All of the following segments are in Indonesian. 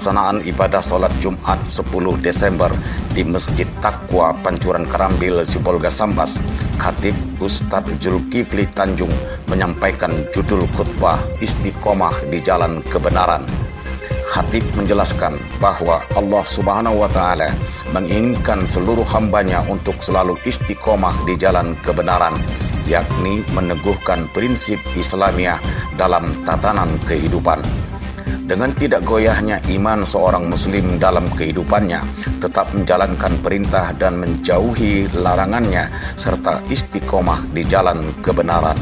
pelaksanaan ibadah sholat Jumat 10 Desember di Masjid Taqwa Pancuran Karambil, Sibolga, Sambas, Khatib Ustadz Zulkifli Tanjung menyampaikan judul khutbah Istiqomah di Jalan Kebenaran. Khatib menjelaskan bahwa Allah Subhanahu wa Ta'ala menginginkan seluruh hambanya untuk selalu istiqomah di jalan kebenaran, yakni meneguhkan prinsip Islamiah dalam tatanan kehidupan. Dengan tidak goyahnya iman seorang muslim dalam kehidupannya, tetap menjalankan perintah dan menjauhi larangannya, serta istiqomah di jalan kebenaran.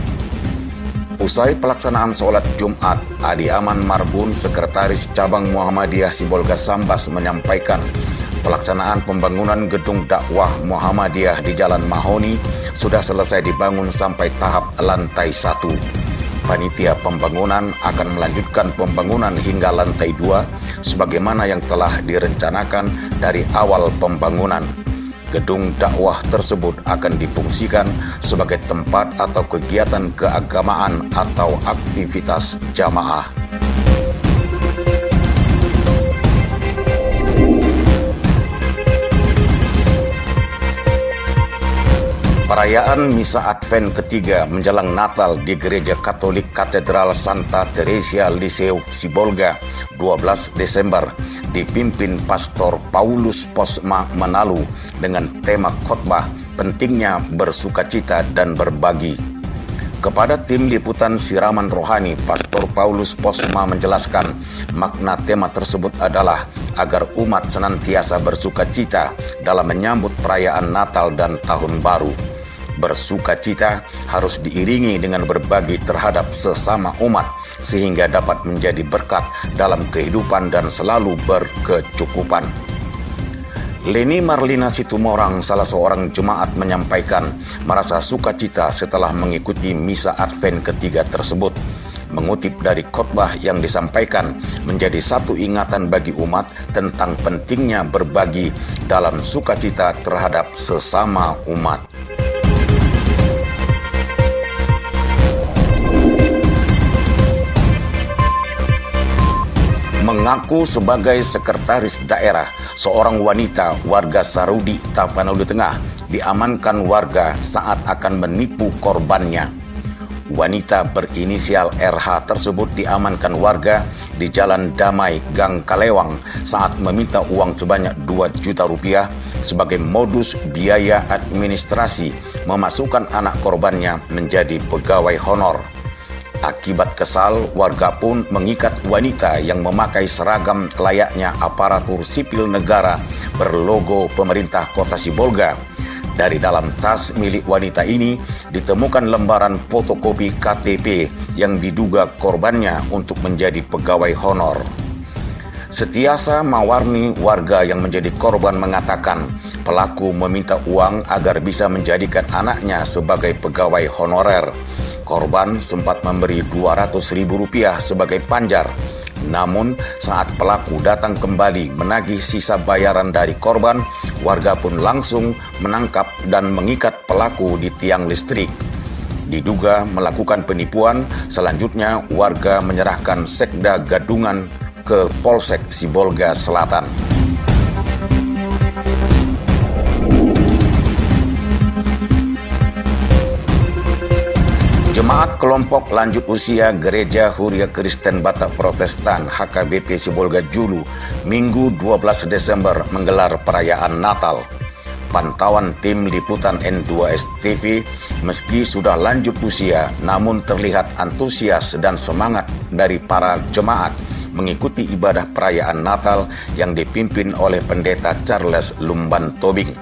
Usai pelaksanaan sholat Jumat, Adi Aman Marbun, Sekretaris Cabang Muhammadiyah Sibolga Sambas, menyampaikan pelaksanaan pembangunan gedung dakwah Muhammadiyah di Jalan Mahoni sudah selesai dibangun sampai tahap lantai 1. Panitia pembangunan akan melanjutkan pembangunan hingga lantai 2 sebagaimana yang telah direncanakan dari awal pembangunan. Gedung dakwah tersebut akan difungsikan sebagai tempat atau kegiatan keagamaan atau aktivitas jamaah. Perayaan Misa Advent ketiga menjelang Natal di Gereja Katolik Katedral Santa Teresia Liseu Sibolga 12 Desember dipimpin Pastor Paulus Posma Manalu dengan tema khotbah pentingnya bersukacita dan berbagi. Kepada tim liputan Siraman Rohani, Pastor Paulus Posma menjelaskan makna tema tersebut adalah agar umat senantiasa bersukacita dalam menyambut perayaan Natal dan Tahun Baru. Bersukacita harus diiringi dengan berbagi terhadap sesama umat sehingga dapat menjadi berkat dalam kehidupan dan selalu berkecukupan. Leni Marlina Situmorang, salah seorang jemaat, menyampaikan merasa sukacita setelah mengikuti Misa Advent ketiga tersebut. Mengutip dari khotbah yang disampaikan, menjadi satu ingatan bagi umat tentang pentingnya berbagi dalam sukacita terhadap sesama umat. Mengaku sebagai sekretaris daerah, seorang wanita warga Sarudi, Tapanuli Tengah, diamankan warga saat akan menipu korbannya. Wanita berinisial RH tersebut diamankan warga di Jalan Damai, Gang Kalewang saat meminta uang sebanyak 2 juta rupiah sebagai modus biaya administrasi memasukkan anak korbannya menjadi pegawai honor. Akibat kesal, warga pun mengikat wanita yang memakai seragam layaknya aparatur sipil negara berlogo pemerintah Kota Sibolga. Dari dalam tas milik wanita ini ditemukan lembaran fotokopi KTP yang diduga korbannya untuk menjadi pegawai honor. Setiasa Mawarni, warga yang menjadi korban, mengatakan pelaku meminta uang agar bisa menjadikan anaknya sebagai pegawai honorer. Korban sempat memberi Rp200.000 sebagai panjar. Namun saat pelaku datang kembali menagih sisa bayaran dari korban, warga pun langsung menangkap dan mengikat pelaku di tiang listrik. Diduga melakukan penipuan, selanjutnya warga menyerahkan Sekda Gadungan ke Polsek Sibolga Selatan. Jemaat kelompok lanjut usia Gereja Huria Kristen Batak Protestan HKBP Sibolga Julu Minggu 12 Desember menggelar perayaan Natal. Pantauan tim liputan N2S TV, meski sudah lanjut usia namun terlihat antusias dan semangat dari para jemaat mengikuti ibadah perayaan Natal yang dipimpin oleh Pendeta Charles Lumban Tobing.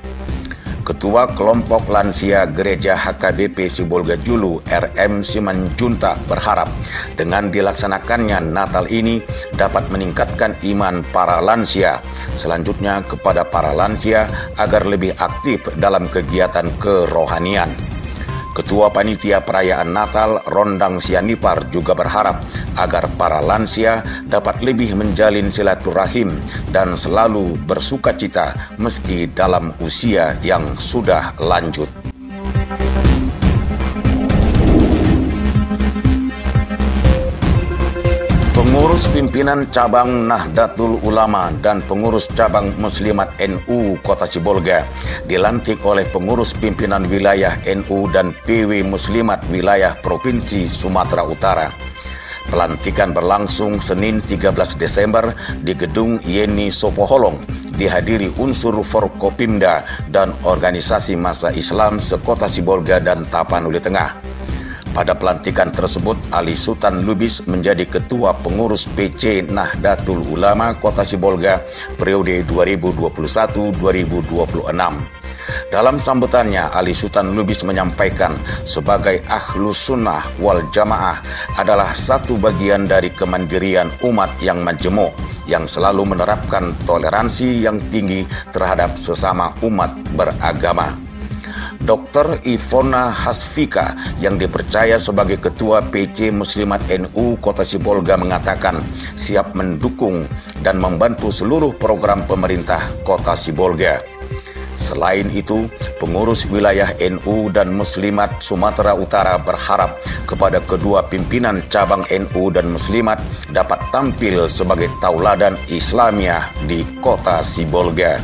Ketua Kelompok Lansia Gereja HKBP Sibolga Julu RM Simanjunta berharap dengan dilaksanakannya Natal ini dapat meningkatkan iman para lansia. Selanjutnya kepada para lansia agar lebih aktif dalam kegiatan kerohanian. Ketua Panitia Perayaan Natal Rondang Sianipar juga berharap agar para lansia dapat lebih menjalin silaturahim dan selalu bersukacita meski dalam usia yang sudah lanjut. Pengurus Pengurus pimpinan cabang Nahdlatul Ulama dan pengurus cabang Muslimat NU Kota Sibolga dilantik oleh pengurus pimpinan wilayah NU dan PW Muslimat wilayah Provinsi Sumatera Utara. Pelantikan berlangsung Senin 13 Desember di Gedung Yeni Sopoholong, dihadiri unsur Forkopimda dan organisasi massa Islam sekota Sibolga dan Tapanuli Tengah. Pada pelantikan tersebut, Ali Sultan Lubis menjadi Ketua Pengurus PC Nahdlatul Ulama Kota Sibolga periode 2021-2026. Dalam sambutannya, Ali Sultan Lubis menyampaikan sebagai Ahlus Sunnah wal Jamaah adalah satu bagian dari kemandirian umat yang majemuk, yang selalu menerapkan toleransi yang tinggi terhadap sesama umat beragama. Dr. Ivona Hasfika yang dipercaya sebagai Ketua PC Muslimat NU Kota Sibolga mengatakan siap mendukung dan membantu seluruh program pemerintah Kota Sibolga. Selain itu, pengurus wilayah NU dan Muslimat Sumatera Utara berharap kepada kedua pimpinan cabang NU dan Muslimat dapat tampil sebagai tauladan Islamiyah di Kota Sibolga.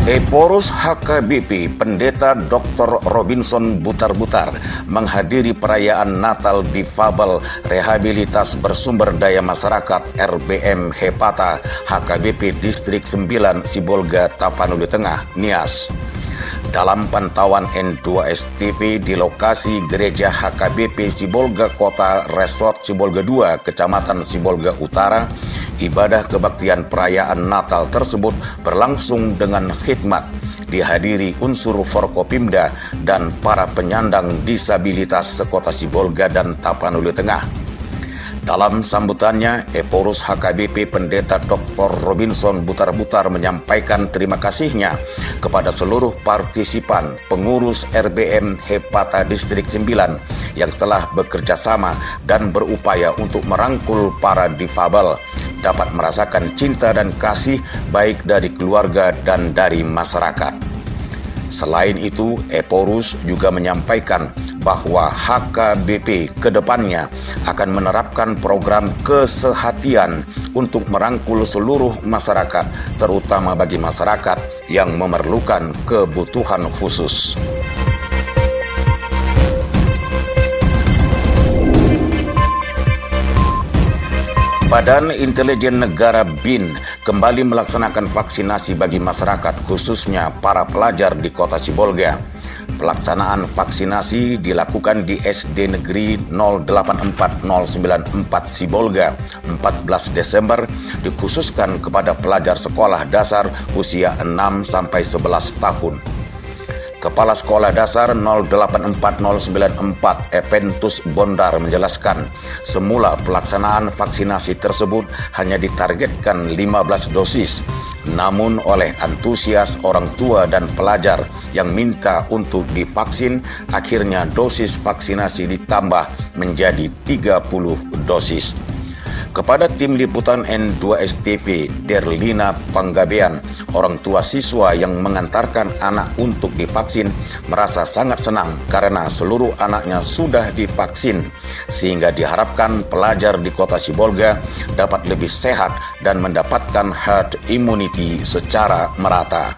Eporus HKBP Pendeta Dr. Robinson Butar-Butar menghadiri perayaan Natal Difabel Rehabilitas Bersumber Daya Masyarakat RBM Hepata HKBP Distrik 9 Sibolga Tapanuli Tengah, Nias. Dalam pantauan N2STV di lokasi Gereja HKBP Sibolga Kota Resort Sibolga 2, Kecamatan Sibolga Utara, ibadah kebaktian perayaan Natal tersebut berlangsung dengan khidmat, dihadiri unsur Forkopimda dan para penyandang disabilitas sekota Sibolga dan Tapanuli Tengah. Dalam sambutannya, Eporus HKBP Pendeta Dr. Robinson Butar-Butar menyampaikan terima kasihnya kepada seluruh partisipan pengurus RBM Hepata Distrik 9 yang telah bekerja sama dan berupaya untuk merangkul para difabel dapat merasakan cinta dan kasih baik dari keluarga dan dari masyarakat. Selain itu, Eporus juga menyampaikan bahwa HKBP kedepannya akan menerapkan program kesehatian untuk merangkul seluruh masyarakat, terutama bagi masyarakat yang memerlukan kebutuhan khusus. Badan Intelijen Negara BIN kembali melaksanakan vaksinasi bagi masyarakat, khususnya para pelajar di Kota Sibolga. Pelaksanaan vaksinasi dilakukan di SD Negeri 084094 Sibolga 14 Desember, dikhususkan kepada pelajar sekolah dasar usia 6-11 tahun. Kepala Sekolah Dasar 084094 Epentus Bondar menjelaskan, semula pelaksanaan vaksinasi tersebut hanya ditargetkan 15 dosis. Namun oleh antusias orang tua dan pelajar yang minta untuk divaksin, akhirnya dosis vaksinasi ditambah menjadi 30 dosis. Kepada tim liputan N2STV, Derlina Panggabean, orang tua siswa yang mengantarkan anak untuk divaksin, merasa sangat senang karena seluruh anaknya sudah divaksin, sehingga diharapkan pelajar di Kota Sibolga dapat lebih sehat dan mendapatkan herd immunity secara merata.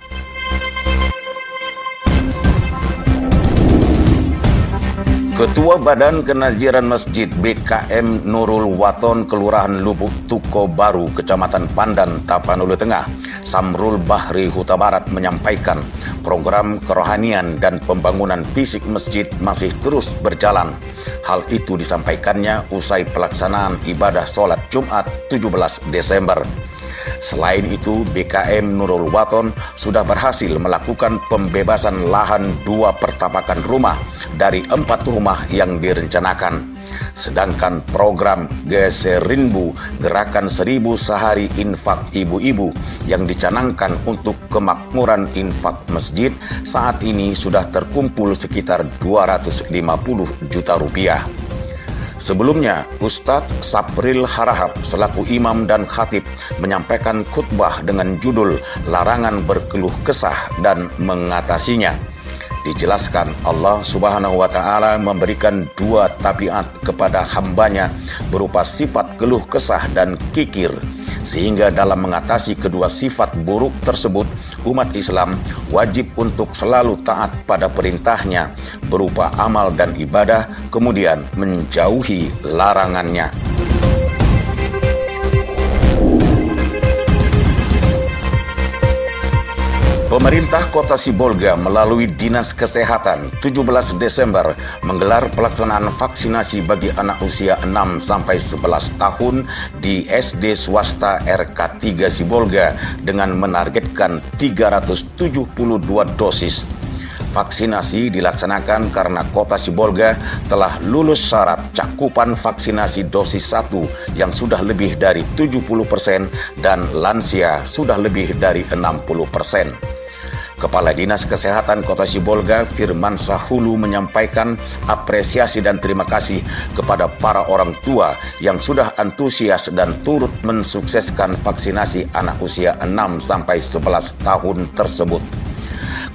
Ketua Badan Kenaziran Masjid BKM Nurul Waton Kelurahan Lubuk Tuko Baru, Kecamatan Pandan, Tapanuli Tengah, Samrul Bahri Huta Barat menyampaikan program kerohanian dan pembangunan fisik masjid masih terus berjalan. Hal itu disampaikannya usai pelaksanaan ibadah sholat Jumat 17 Desember. Selain itu, BKM Nurul Waton sudah berhasil melakukan pembebasan lahan 2 pertapakan rumah dari 4 rumah yang direncanakan. Sedangkan program Geserinbu Gerakan 1000 Sehari Infak Ibu-Ibu yang dicanangkan untuk kemakmuran infak masjid saat ini sudah terkumpul sekitar 250 juta rupiah. Sebelumnya, Ustadz Sapril Harahap selaku imam dan khatib menyampaikan khutbah dengan judul Larangan Berkeluh Kesah dan Mengatasinya. dijelaskan Allah Subhanahu wa Ta'ala memberikan dua tabiat kepada hambanya berupa sifat keluh kesah dan kikir, sehingga dalam mengatasi kedua sifat buruk tersebut, umat Islam wajib untuk selalu taat pada perintahnya berupa amal dan ibadah, kemudian menjauhi larangannya. Pemerintah Kota Sibolga melalui Dinas Kesehatan 17 Desember menggelar pelaksanaan vaksinasi bagi anak usia 6-11 tahun di SD swasta RK3 Sibolga dengan menargetkan 372 dosis. Vaksinasi dilaksanakan karena Kota Sibolga telah lulus syarat cakupan vaksinasi dosis 1 yang sudah lebih dari 70% dan lansia sudah lebih dari 60%. Kepala Dinas Kesehatan Kota Sibolga Firman Sahulu menyampaikan apresiasi dan terima kasih kepada para orang tua yang sudah antusias dan turut mensukseskan vaksinasi anak usia 6-11 tahun tersebut.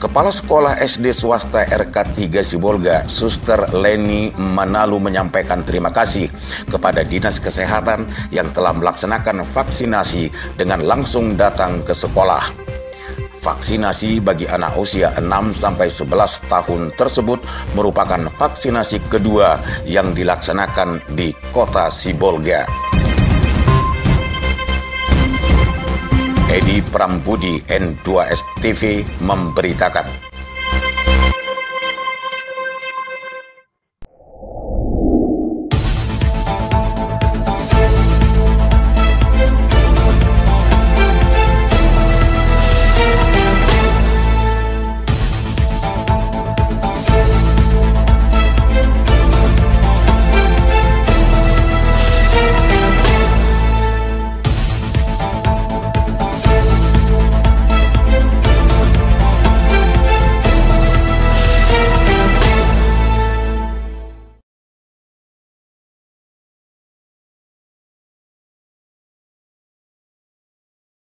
Kepala Sekolah SD Swasta RK3 Sibolga, Suster Leni Manalu menyampaikan terima kasih kepada Dinas Kesehatan yang telah melaksanakan vaksinasi dengan langsung datang ke sekolah. Vaksinasi bagi anak usia 6-11 tahun tersebut merupakan vaksinasi kedua yang dilaksanakan di Kota Sibolga. Edi Prambudi, N2S TV memberitakan.